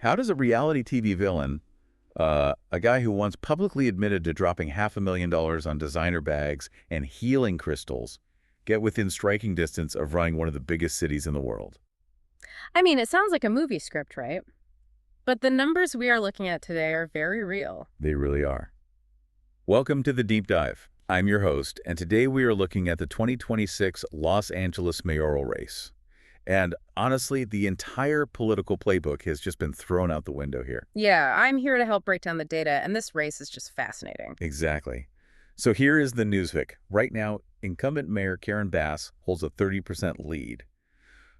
How does a reality TV villain, a guy who once publicly admitted to dropping $500,000 on designer bags and healing crystals, get within striking distance of running one of the biggest cities in the world? I mean, it sounds like a movie script, right? But the numbers we are looking at today are very real. They really are. Welcome to the Deep Dive. I'm your host, and today we are looking at the 2026 Los Angeles mayoral race. And honestly, the entire political playbook has just been thrown out the window here. Yeah, I'm here to help break down the data, and this race is just fascinating. Exactly. So here is the newsvic. Right now, incumbent Mayor Karen Bass holds a 30% lead.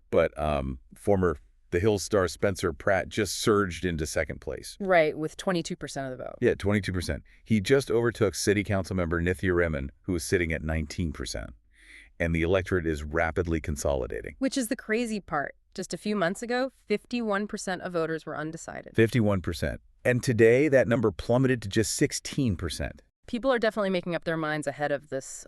But former The Hill star Spencer Pratt just surged into second place. Right, with 22% of the vote. Yeah, 22%. He just overtook City Council member Nithya Reman, who was sitting at 19%. And the electorate is rapidly consolidating. Which is the crazy part. Just a few months ago, 51% of voters were undecided. 51%. And today, that number plummeted to just 16%. People are definitely making up their minds ahead of this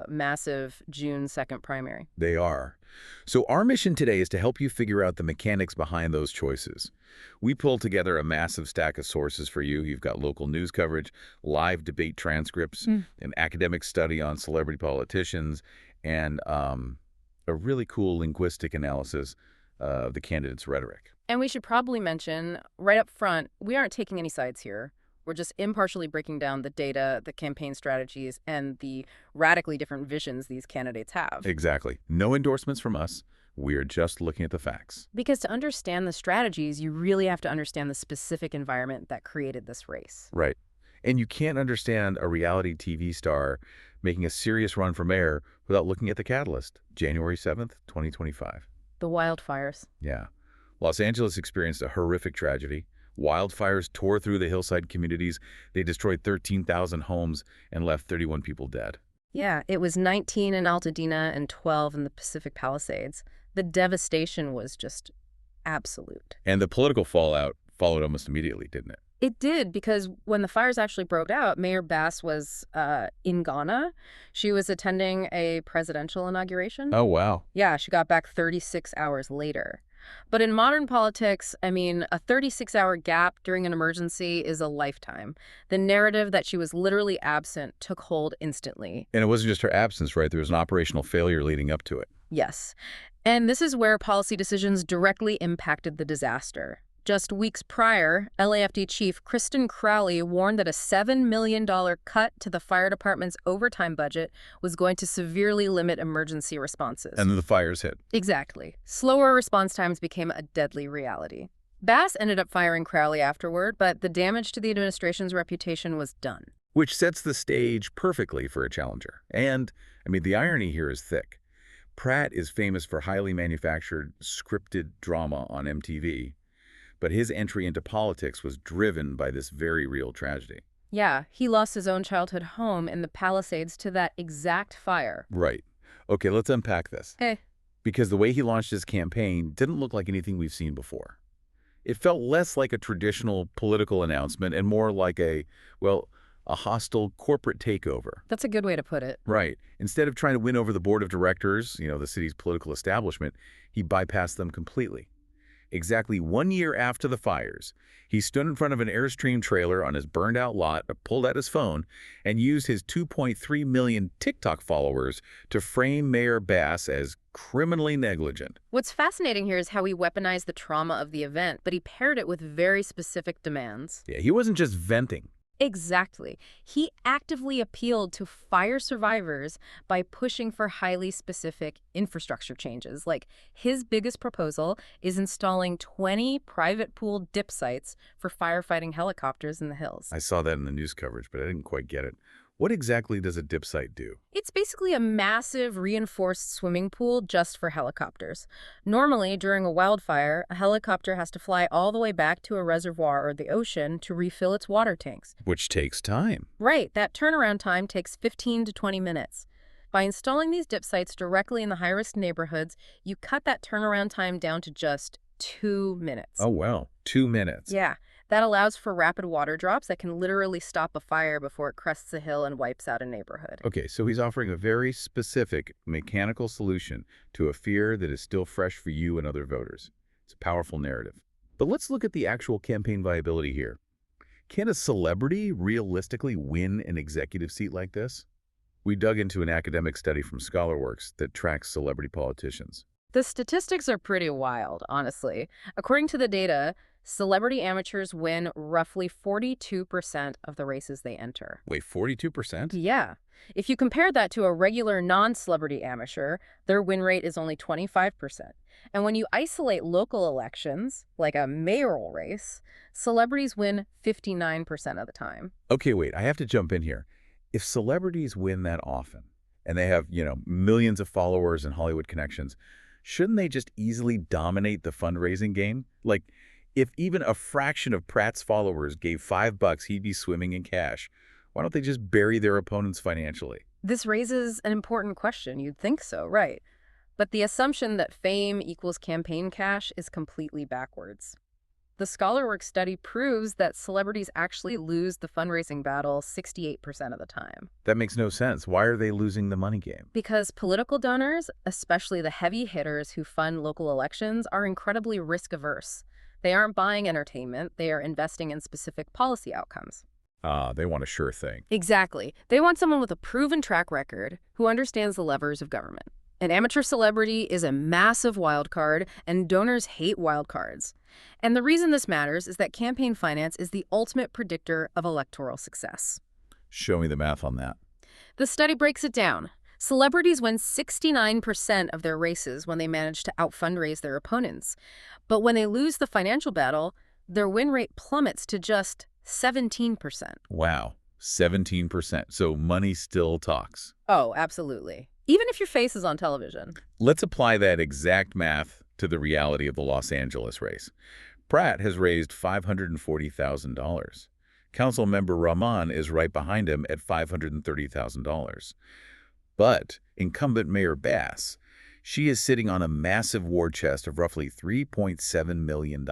massive June 2nd primary. They are. So our mission today is to help you figure out the mechanics behind those choices. We pulled together a massive stack of sources for you. You've got local news coverage, live debate transcripts, an academic study on celebrity politicians, and a really cool linguistic analysis of the candidates' rhetoric. And we should probably mention, right up front, we aren't taking any sides here. We're just impartially breaking down the data, the campaign strategies, and the radically different visions these candidates have. Exactly. No endorsements from us. We're just looking at the facts. Because to understand the strategies, you really have to understand the specific environment that created this race. Right. And you can't understand a reality TV star making a serious run for mayor without looking at the catalyst, January 7th, 2025. The wildfires. Yeah. Los Angeles experienced a horrific tragedy. Wildfires tore through the hillside communities. They destroyed 13,000 homes and left 31 people dead. Yeah, it was 19 in Altadena and 12 in the Pacific Palisades. The devastation was just absolute. And the political fallout followed almost immediately, didn't it? It did, because when the fires actually broke out, Mayor Bass was in Ghana. She was attending a presidential inauguration. Oh, wow. Yeah, she got back 36 hours later. But in modern politics, I mean, a 36-hour gap during an emergency is a lifetime. The narrative that she was literally absent took hold instantly. And it wasn't just her absence, right? There was an operational failure leading up to it. Yes. And this is where policy decisions directly impacted the disaster. Just weeks prior, LAFD chief Kristen Crowley warned that a $7 million cut to the fire department's overtime budget was going to severely limit emergency responses. And then the fires hit. Exactly. Slower response times became a deadly reality. Bass ended up firing Crowley afterward, but the damage to the administration's reputation was done. Which sets the stage perfectly for a challenger. And, I mean, the irony here is thick. Pratt is famous for highly manufactured, scripted drama on MTV. But his entry into politics was driven by this very real tragedy. Yeah, he lost his own childhood home in the Palisades to that exact fire. Right. Okay, let's unpack this. Hey. Because the way he launched his campaign didn't look like anything we've seen before. It felt less like a traditional political announcement and more like a hostile corporate takeover. That's a good way to put it. Right. Instead of trying to win over the board of directors, the city's political establishment, he bypassed them completely. Exactly 1 year after the fires, he stood in front of an Airstream trailer on his burned-out lot, pulled out his phone, and used his 2.3 million TikTok followers to frame Mayor Bass as criminally negligent. What's fascinating here is how he weaponized the trauma of the event, but he paired it with very specific demands. Yeah, he wasn't just venting. Exactly. He actively appealed to fire survivors by pushing for highly specific infrastructure changes. Like, his biggest proposal is installing 20 private pool dip sites for firefighting helicopters in the hills. I saw that in the news coverage, but I didn't quite get it. What exactly does a dip site do? It's basically a massive reinforced swimming pool just for helicopters. Normally, during a wildfire, a helicopter has to fly all the way back to a reservoir or the ocean to refill its water tanks. Which takes time. Right. That turnaround time takes 15 to 20 minutes. By installing these dip sites directly in the high-risk neighborhoods, you cut that turnaround time down to just 2 minutes. Oh, wow. 2 minutes. Yeah. That allows for rapid water drops that can literally stop a fire before it crests a hill and wipes out a neighborhood. Okay, so he's offering a very specific mechanical solution to a fear that is still fresh for you and other voters. It's a powerful narrative. But let's look at the actual campaign viability here. Can a celebrity realistically win an executive seat like this? We dug into an academic study from ScholarWorks that tracks celebrity politicians. The statistics are pretty wild, honestly. According to the data, celebrity amateurs win roughly 42% of the races they enter. Wait, 42%? Yeah. If you compare that to a regular non-celebrity amateur, their win rate is only 25%. And when you isolate local elections, like a mayoral race, celebrities win 59% of the time. Okay, wait, I have to jump in here. If celebrities win that often, and they have, millions of followers and Hollywood connections, shouldn't they just easily dominate the fundraising game? Like, if even a fraction of Pratt's followers gave $5, he'd be swimming in cash. Why don't they just bury their opponents financially? This raises an important question. You'd think so, right? But the assumption that fame equals campaign cash is completely backwards. The ScholarWorks study proves that celebrities actually lose the fundraising battle 68% of the time. That makes no sense. Why are they losing the money game? Because political donors, especially the heavy hitters who fund local elections, are incredibly risk-averse. They aren't buying entertainment, they are investing in specific policy outcomes. They want a sure thing. Exactly. They want someone with a proven track record who understands the levers of government. An amateur celebrity is a massive wild card, and donors hate wild cards. And the reason this matters is that campaign finance is the ultimate predictor of electoral success. Show me the math on that. The study breaks it down. Celebrities win 69% of their races when they manage to out-fundraise their opponents. But when they lose the financial battle, their win rate plummets to just 17%. Wow, 17%. So money still talks. Oh, absolutely. Even if your face is on television. Let's apply that exact math to the reality of the Los Angeles race. Pratt has raised $540,000. Councilmember Rahman is right behind him at $530,000. But incumbent Mayor Bass, she is sitting on a massive war chest of roughly $3.7 million.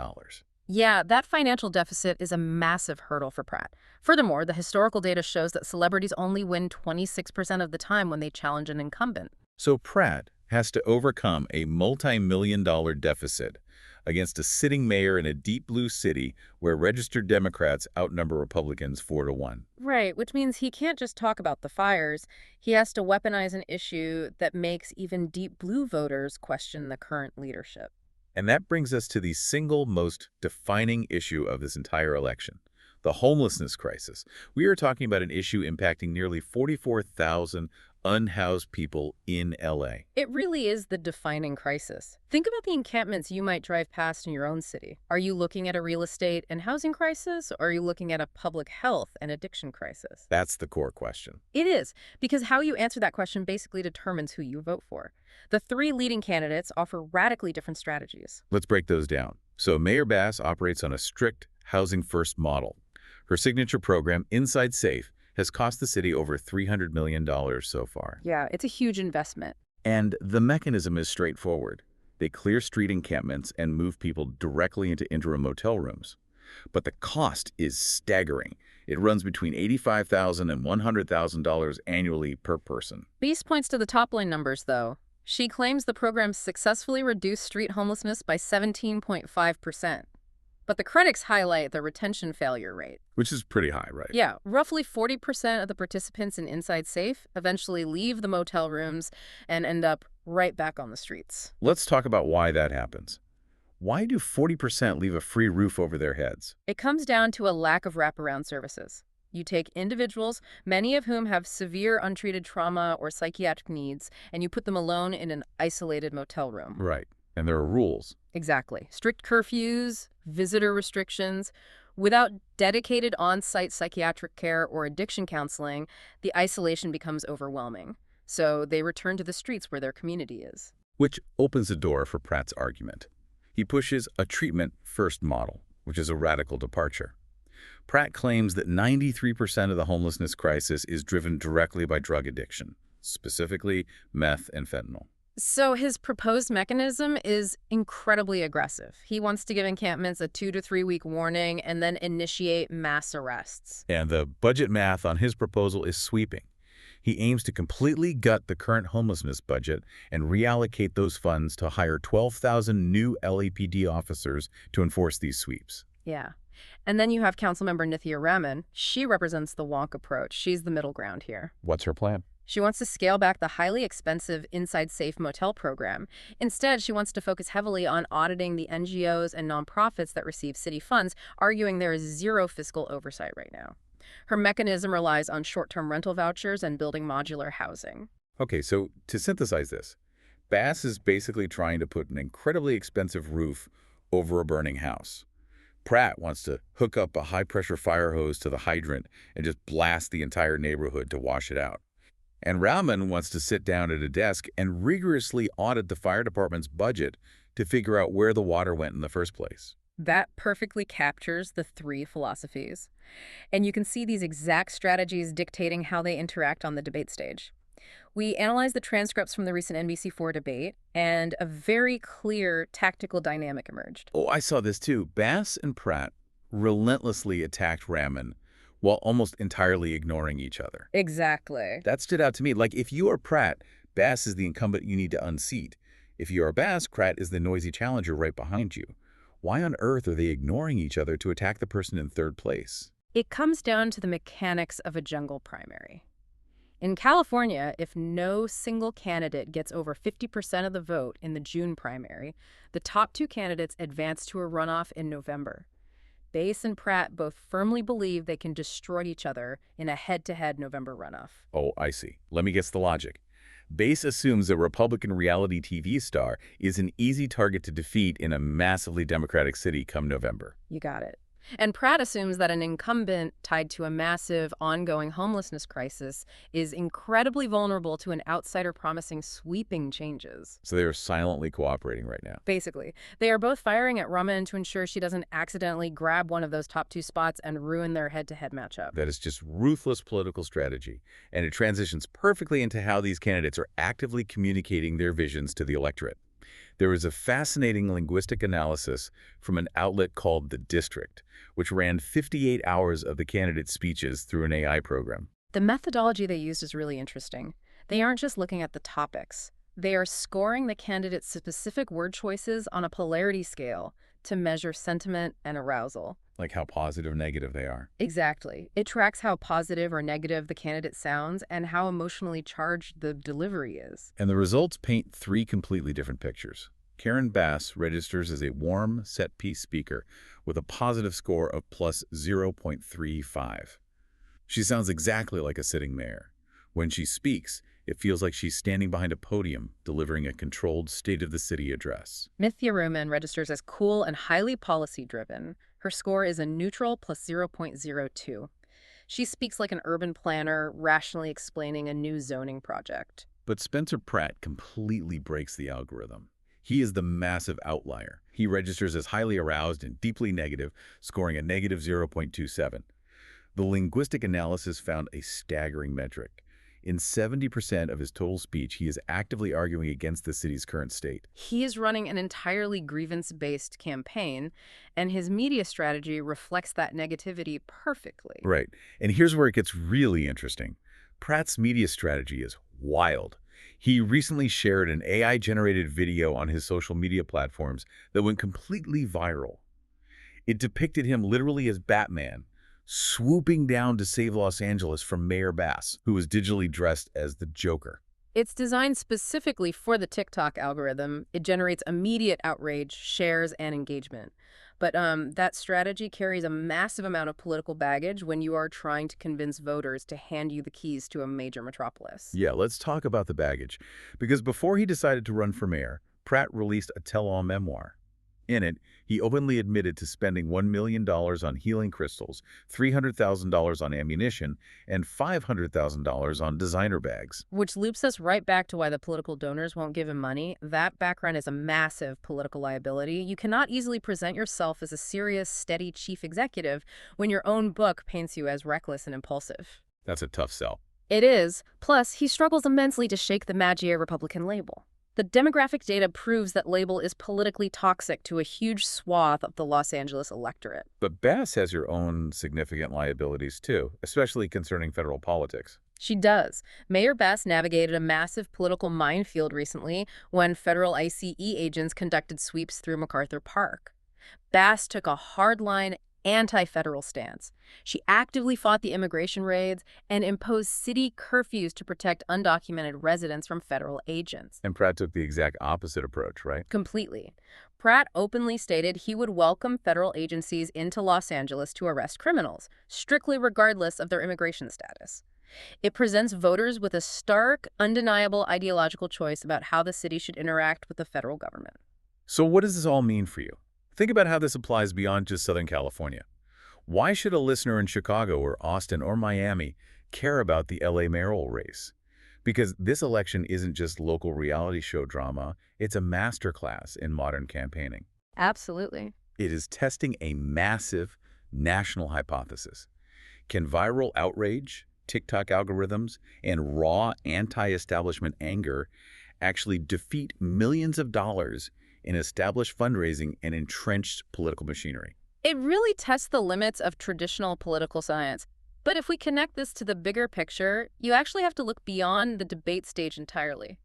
Yeah, that financial deficit is a massive hurdle for Pratt. Furthermore, the historical data shows that celebrities only win 26% of the time when they challenge an incumbent. So Pratt has to overcome a multi-million-dollar deficit against a sitting mayor in a deep blue city where registered Democrats outnumber Republicans 4-1. Right, which means he can't just talk about the fires. He has to weaponize an issue that makes even deep blue voters question the current leadership. And that brings us to the single most defining issue of this entire election, the homelessness crisis. We are talking about an issue impacting nearly 44,000 unhoused people in LA. It really is the defining crisis. Think about the encampments you might drive past in your own city. Are you looking at a real estate and housing crisis, or are you looking at a public health and addiction crisis? That's the core question. It is, because how you answer that question basically determines who you vote for. The three leading candidates offer radically different strategies. Let's break those down. So Mayor Bass operates on a strict housing-first model. Her signature program, Inside Safe, has cost the city over $300 million so far. Yeah, it's a huge investment. And the mechanism is straightforward. They clear street encampments and move people directly into interim motel rooms. But the cost is staggering. It runs between $85,000 and $100,000 annually per person. Beast points to the top-line numbers, though. She claims the program successfully reduced street homelessness by 17.5%. But the critics highlight the retention failure rate. Which is pretty high, right? Yeah, roughly 40% of the participants in Inside Safe eventually leave the motel rooms and end up right back on the streets. Let's talk about why that happens. Why do 40% leave a free roof over their heads? It comes down to a lack of wraparound services. You take individuals, many of whom have severe untreated trauma or psychiatric needs, and you put them alone in an isolated motel room. Right. And there are rules. Exactly. Strict curfews, visitor restrictions. Without dedicated on-site psychiatric care or addiction counseling, the isolation becomes overwhelming. So they return to the streets where their community is. Which opens the door for Pratt's argument. He pushes a treatment-first model, which is a radical departure. Pratt claims that 93% of the homelessness crisis is driven directly by drug addiction, specifically meth and fentanyl. So his proposed mechanism is incredibly aggressive. He wants to give encampments a 2 to 3 week warning and then initiate mass arrests. And the budget math on his proposal is sweeping. He aims to completely gut the current homelessness budget and reallocate those funds to hire 12,000 new LAPD officers to enforce these sweeps. Yeah. And then you have Councilmember Nithya Raman. She represents the wonk approach. She's the middle ground here. What's her plan? She wants to scale back the highly expensive Inside Safe motel program. Instead, she wants to focus heavily on auditing the NGOs and nonprofits that receive city funds, arguing there is zero fiscal oversight right now. Her mechanism relies on short-term rental vouchers and building modular housing. Okay, so to synthesize this, Bass is basically trying to put an incredibly expensive roof over a burning house. Pratt wants to hook up a high-pressure fire hose to the hydrant and just blast the entire neighborhood to wash it out. And Rahman wants to sit down at a desk and rigorously audit the fire department's budget to figure out where the water went in the first place. That perfectly captures the three philosophies. And you can see these exact strategies dictating how they interact on the debate stage. We analyzed the transcripts from the recent NBC4 debate, and a very clear tactical dynamic emerged. Oh, I saw this too. Bass and Pratt relentlessly attacked Rahman while almost entirely ignoring each other. Exactly. That stood out to me. Like, if you are Pratt, Bass is the incumbent you need to unseat. If you are Bass, Pratt is the noisy challenger right behind you. Why on earth are they ignoring each other to attack the person in third place? It comes down to the mechanics of a jungle primary. In California, if no single candidate gets over 50% of the vote in the June primary, the top two candidates advance to a runoff in November. Bass and Pratt both firmly believe they can destroy each other in a head-to-head November runoff. Oh, I see. Let me guess the logic. Bass assumes a Republican reality TV star is an easy target to defeat in a massively Democratic city come November. You got it. And Pratt assumes that an incumbent tied to a massive, ongoing homelessness crisis is incredibly vulnerable to an outsider promising sweeping changes. So they are silently cooperating right now. Basically, they are both firing at Raman to ensure she doesn't accidentally grab one of those top two spots and ruin their head-to-head matchup. That is just ruthless political strategy, and it transitions perfectly into how these candidates are actively communicating their visions to the electorate. There is a fascinating linguistic analysis from an outlet called The District, which ran 58 hours of the candidates' speeches through an AI program. The methodology they used is really interesting. They aren't just looking at the topics. They are scoring the candidates' specific word choices on a polarity scale to measure sentiment and arousal. Like how positive or negative they are. Exactly. It tracks how positive or negative the candidate sounds and how emotionally charged the delivery is. And the results paint three completely different pictures. Karen Bass registers as a warm, set-piece speaker with a positive score of plus 0.35. She sounds exactly like a sitting mayor. When she speaks, it feels like she's standing behind a podium, delivering a controlled state-of-the-city address. Nithya Raman registers as cool and highly policy-driven. Her score is a neutral plus 0.02. She speaks like an urban planner, rationally explaining a new zoning project. But Spencer Pratt completely breaks the algorithm. He is the massive outlier. He registers as highly aroused and deeply negative, scoring a negative 0.27. The linguistic analysis found a staggering metric. In 70% of his total speech, he is actively arguing against the city's current state. He is running an entirely grievance-based campaign, and his media strategy reflects that negativity perfectly. Right. And here's where it gets really interesting. Pratt's media strategy is wild. He recently shared an AI-generated video on his social media platforms that went completely viral. It depicted him literally as Batman, swooping down to save Los Angeles from Mayor Bass, who was digitally dressed as the Joker. It's designed specifically for the TikTok algorithm. It generates immediate outrage, shares, and engagement. But that strategy carries a massive amount of political baggage when you are trying to convince voters to hand you the keys to a major metropolis. Yeah, let's talk about the baggage. Because before he decided to run for mayor, Pratt released a tell-all memoir. In it, he openly admitted to spending $1 million on healing crystals, $300,000 on ammunition, and $500,000 on designer bags. Which loops us right back to why the political donors won't give him money. That background is a massive political liability. You cannot easily present yourself as a serious, steady chief executive when your own book paints you as reckless and impulsive. That's a tough sell. It is. Plus, he struggles immensely to shake the Magier Republican label. The demographic data proves that label is politically toxic to a huge swath of the Los Angeles electorate. But Bass has her own significant liabilities too, especially concerning federal politics. She does. Mayor Bass navigated a massive political minefield recently when federal ICE agents conducted sweeps through MacArthur Park. Bass took a hardline, anti-federal stance. She actively fought the immigration raids and imposed city curfews to protect undocumented residents from federal agents. And Pratt took the exact opposite approach, right? Completely. Pratt openly stated he would welcome federal agencies into Los Angeles to arrest criminals, strictly regardless of their immigration status. It presents voters with a stark, undeniable ideological choice about how the city should interact with the federal government. So what does this all mean for you? Think about how this applies beyond just Southern California. Why should a listener in Chicago or Austin or Miami care about the LA mayoral race? Because this election isn't just local reality show drama, it's a masterclass in modern campaigning. Absolutely. It is testing a massive national hypothesis. Can viral outrage, TikTok algorithms, and raw anti-establishment anger actually defeat millions of dollars in established fundraising and entrenched political machinery? It really tests the limits of traditional political science. But if we connect this to the bigger picture, you actually have to look beyond the debate stage entirely.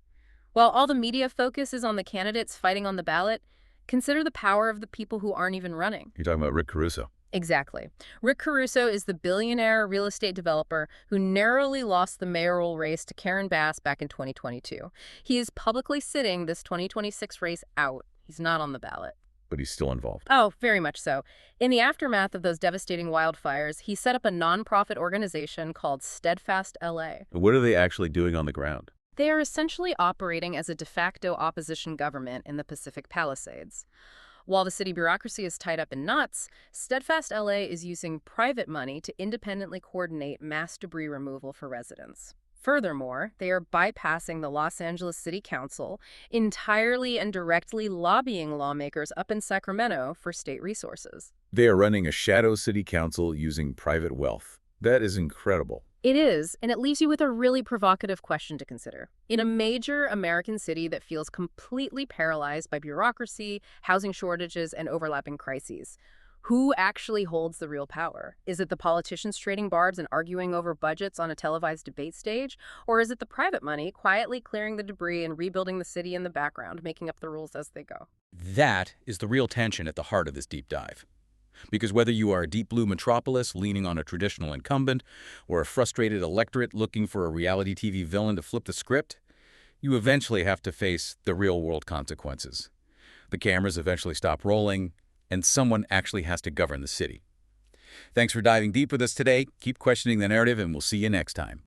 While all the media focus is on the candidates fighting on the ballot, consider the power of the people who aren't even running. You're talking about Rick Caruso. Exactly. Rick Caruso is the billionaire real estate developer who narrowly lost the mayoral race to Karen Bass back in 2022. He is publicly sitting this 2026 race out. He's not on the ballot. But he's still involved. Oh, very much so. In the aftermath of those devastating wildfires, he set up a nonprofit organization called Steadfast LA. What are they actually doing on the ground? They are essentially operating as a de facto opposition government in the Pacific Palisades. While the city bureaucracy is tied up in knots, Steadfast LA is using private money to independently coordinate mass debris removal for residents. Furthermore, they are bypassing the Los Angeles City Council, entirely and directly lobbying lawmakers up in Sacramento for state resources. They are running a shadow city council using private wealth. That is incredible. It is, and it leaves you with a really provocative question to consider. In a major American city that feels completely paralyzed by bureaucracy, housing shortages, and overlapping crises, who actually holds the real power? Is it the politicians trading barbs and arguing over budgets on a televised debate stage? Or is it the private money quietly clearing the debris and rebuilding the city in the background, making up the rules as they go? That is the real tension at the heart of this deep dive. Because whether you are a deep blue metropolis leaning on a traditional incumbent or a frustrated electorate looking for a reality TV villain to flip the script, you eventually have to face the real-world consequences. The cameras eventually stop rolling, and someone actually has to govern the city. Thanks for diving deep with us today. Keep questioning the narrative, and we'll see you next time.